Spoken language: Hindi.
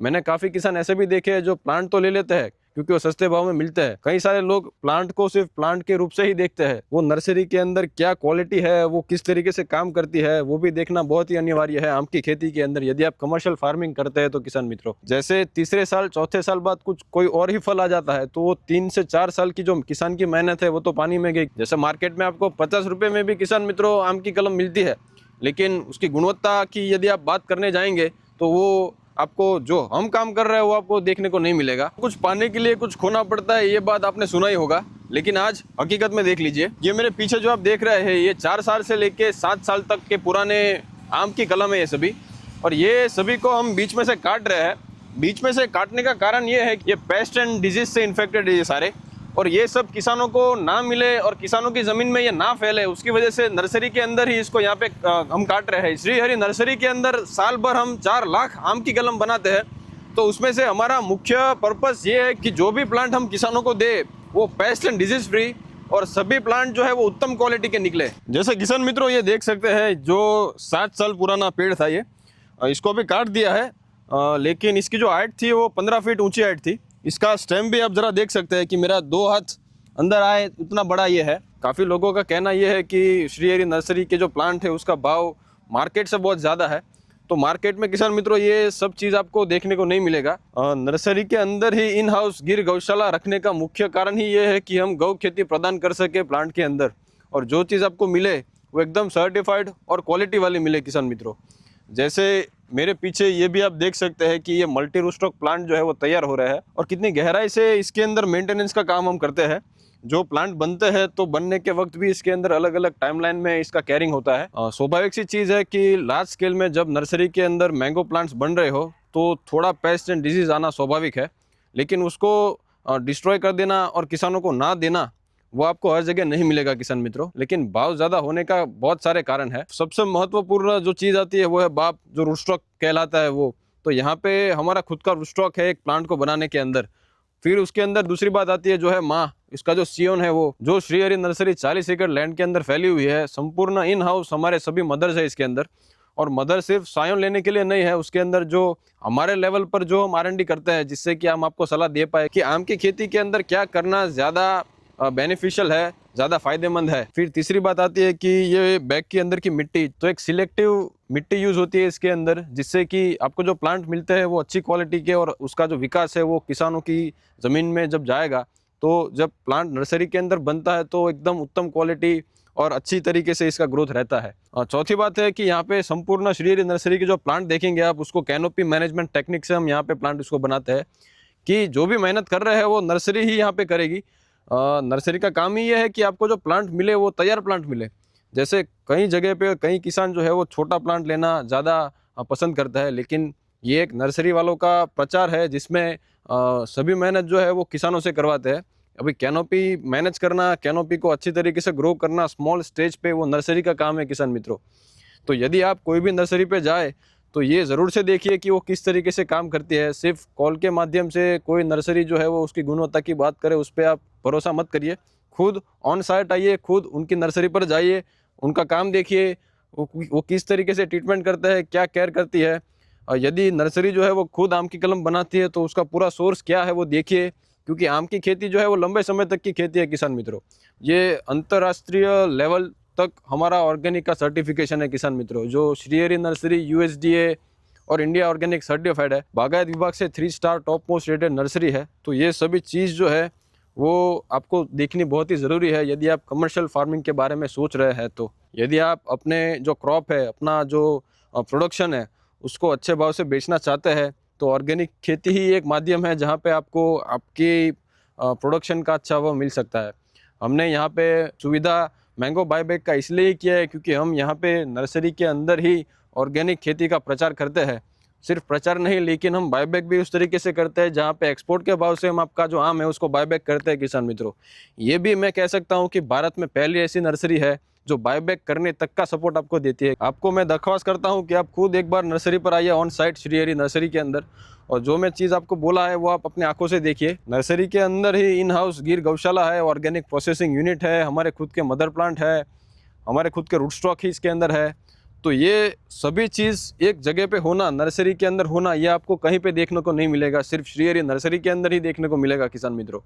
मैंने काफी किसान ऐसे भी देखे हैं जो प्लांट तो ले लेते हैं क्योंकि वो सस्ते भाव में मिलते हैं। कई सारे लोग प्लांट को सिर्फ प्लांट के रूप से ही देखते हैं। वो नर्सरी के अंदर क्या क्वालिटी है, वो किस तरीके से काम करती है, वो भी देखना बहुत ही अनिवार्य है आम की खेती के अंदर, यदि आप कमर्शियल फार्मिंग करते हैं तो किसान मित्रों। जैसे तीसरे साल चौथे साल बाद कुछ कोई और ही फल आ जाता है तो वो 3 से 4 साल की जो किसान की मेहनत है वो तो पानी में गई। जैसे मार्केट में आपको 50 रुपए में भी किसान मित्रों आम की कलम मिलती है, लेकिन उसकी गुणवत्ता की यदि आप बात करने जाएंगे तो वो आपको जो हम काम कर रहे हैं वो आपको देखने को नहीं मिलेगा। कुछ पाने के लिए कुछ खोना पड़ता है, ये बात आपने सुना ही होगा, लेकिन आज हकीकत में देख लीजिए। ये मेरे पीछे जो आप देख रहे हैं ये 4 साल से लेके 7 साल तक के पुराने आम की कलम है ये सभी, और ये सभी को हम बीच में से काट रहे हैं। बीच में से काटने का कारण ये है कि ये पेस्ट एंड डिजीज से इन्फेक्टेड है ये सारे, और ये सब किसानों को ना मिले और किसानों की ज़मीन में ये ना फैले, उसकी वजह से नर्सरी के अंदर ही इसको यहाँ पे हम काट रहे हैं। श्री हरि नर्सरी के अंदर साल भर हम 4 लाख आम की कलम बनाते हैं, तो उसमें से हमारा मुख्य पर्पस ये है कि जो भी प्लांट हम किसानों को दे वो पेस्ट एंड डिजीज फ्री और सभी प्लांट जो है वो उत्तम क्वालिटी के निकले। जैसे किसान मित्रों ये देख सकते हैं जो 7 साल पुराना पेड़ था ये, इसको भी काट दिया है, लेकिन इसकी जो हाइट थी वो 15 फीट ऊंची हाइट थी। इसका स्टेम भी आप जरा देख सकते हैं कि मेरा 2 हाथ अंदर आए उतना बड़ा ये है। काफ़ी लोगों का कहना ये है कि श्री हरि नर्सरी के जो प्लांट है उसका भाव मार्केट से बहुत ज़्यादा है, तो मार्केट में किसान मित्रों ये सब चीज़ आपको देखने को नहीं मिलेगा। नर्सरी के अंदर ही इन हाउस गिर गौशाला रखने का मुख्य कारण ही ये है कि हम गौ खेती प्रदान कर सके प्लांट के अंदर, और जो चीज़ आपको मिले वो एकदम सर्टिफाइड और क्वालिटी वाली मिले किसान मित्रों। जैसे मेरे पीछे ये भी आप देख सकते हैं कि ये मल्टी रूस्टॉक प्लांट जो है वो तैयार हो रहा है, और कितनी गहराई से इसके अंदर मेंटेनेंस का काम हम करते हैं। जो प्लांट बनते हैं तो बनने के वक्त भी इसके अंदर अलग अलग टाइमलाइन में इसका केयरिंग होता है। स्वाभाविक सी चीज़ है कि लार्ज स्केल में जब नर्सरी के अंदर मैंगो प्लांट्स बन रहे हो तो थोड़ा पेस्ट एंड डिजीज आना स्वाभाविक है, लेकिन उसको डिस्ट्रॉय कर देना और किसानों को ना देना वो आपको हर जगह नहीं मिलेगा किसान मित्रों। लेकिन भाव ज़्यादा होने का बहुत सारे कारण है। सबसे महत्वपूर्ण जो चीज़ आती है वो है बाप, जो रूट स्टॉक कहलाता है वो। तो यहाँ पे हमारा खुद का रूट स्टॉक है एक प्लांट को बनाने के अंदर। फिर उसके अंदर दूसरी बात आती है जो है माँ, इसका जो सियोन है वो, जो श्री हरि नर्सरी 40 एकड़ लैंड के अंदर फैली हुई है, संपूर्ण इन हाउस हमारे सभी मदर्स है इसके अंदर। और मदर सिर्फ सायोन लेने के लिए नहीं है, उसके अंदर जो हमारे लेवल पर जो हम R&D करते हैं जिससे कि हम आपको सलाह दे पाए कि आम की खेती के अंदर क्या करना ज़्यादा बेनिफिशियल है, ज़्यादा फायदेमंद है। फिर तीसरी बात आती है कि ये बैग के अंदर की मिट्टी, तो एक सिलेक्टिव मिट्टी यूज़ होती है इसके अंदर, जिससे कि आपको जो प्लांट मिलते हैं वो अच्छी क्वालिटी के, और उसका जो विकास है वो किसानों की ज़मीन में जब जाएगा तो जब प्लांट नर्सरी के अंदर बनता है तो एकदम उत्तम क्वालिटी और अच्छी तरीके से इसका ग्रोथ रहता है। और चौथी बात है कि यहाँ पे संपूर्ण श्री हरि नर्सरी के जो प्लांट देखेंगे आप, उसको कैनोपी मैनेजमेंट टेक्निक से हम यहाँ पे प्लांट उसको बनाते हैं कि जो भी मेहनत कर रहे हैं वो नर्सरी ही यहाँ पे करेगी। नर्सरी का काम ही ये है कि आपको जो प्लांट मिले वो तैयार प्लांट मिले। जैसे कई जगह पे कई किसान जो है वो छोटा प्लांट लेना ज़्यादा पसंद करता है, लेकिन ये एक नर्सरी वालों का प्रचार है जिसमें सभी मेहनत जो है वो किसानों से करवाते हैं। अभी कैनोपी मैनेज करना, कैनोपी को अच्छी तरीके से ग्रो करना स्मॉल स्टेज पे, वो नर्सरी का काम है किसान मित्रों। तो यदि आप कोई भी नर्सरी पे जाए तो ये ज़रूर से देखिए कि वो किस तरीके से काम करती है। सिर्फ कॉल के माध्यम से कोई नर्सरी जो है वो उसकी गुणवत्ता की बात करे उस पर आप भरोसा मत करिए। खुद ऑन साइट आइए, खुद उनकी नर्सरी पर जाइए, उनका काम देखिए, वो किस तरीके से ट्रीटमेंट करता है, क्या केयर करती है। यदि नर्सरी जो है वो खुद आम की कलम बनाती है तो उसका पूरा सोर्स क्या है वो देखिए, क्योंकि आम की खेती जो है वो लंबे समय तक की खेती है किसान मित्रों। ये अंतर्राष्ट्रीय लेवल तक हमारा ऑर्गेनिक का सर्टिफिकेशन है किसान मित्रों, जो श्री हरि नर्सरी USDA और इंडिया ऑर्गेनिक सर्टिफाइड है, बागायत विभाग से 3 star top most rated nursery है। तो ये सभी चीज़ जो है वो आपको देखनी बहुत ही ज़रूरी है यदि आप कमर्शियल फार्मिंग के बारे में सोच रहे हैं। तो यदि आप अपने जो क्रॉप है, अपना जो प्रोडक्शन है, उसको अच्छे भाव से बेचना चाहते हैं तो ऑर्गेनिक खेती ही एक माध्यम है जहाँ पे आपको आपकी प्रोडक्शन का अच्छा भाव मिल सकता है। हमने यहाँ पे सुविधा मैंगो बायबैक का इसलिए किया है क्योंकि हम यहाँ पे नर्सरी के अंदर ही ऑर्गेनिक खेती का प्रचार करते हैं। सिर्फ प्रचार नहीं, लेकिन हम बायबैक भी उस तरीके से करते हैं जहाँ पे एक्सपोर्ट के भाव से हम आपका जो आम है उसको बायबैक करते हैं किसान मित्रों। ये भी मैं कह सकता हूँ कि भारत में पहली ऐसी नर्सरी है जो बायबैक करने तक का सपोर्ट आपको देती है। आपको मैं दरख्वास्त करता हूँ कि आप खुद एक बार नर्सरी पर आइए on site Shri Hari nursery के अंदर, और जो मैं चीज़ आपको बोला है वो आप अपने आंखों से देखिए। नर्सरी के अंदर ही इन हाउस गिर गौशाला है, ऑर्गेनिक प्रोसेसिंग यूनिट है, हमारे खुद के मदर प्लांट है, हमारे खुद के रूट स्टॉक ही इसके अंदर है। तो ये सभी चीज़ एक जगह पे होना, नर्सरी के अंदर होना, ये आपको कहीं पे देखने को नहीं मिलेगा, सिर्फ श्री हरि नर्सरी के अंदर ही देखने को मिलेगा किसान मित्रों।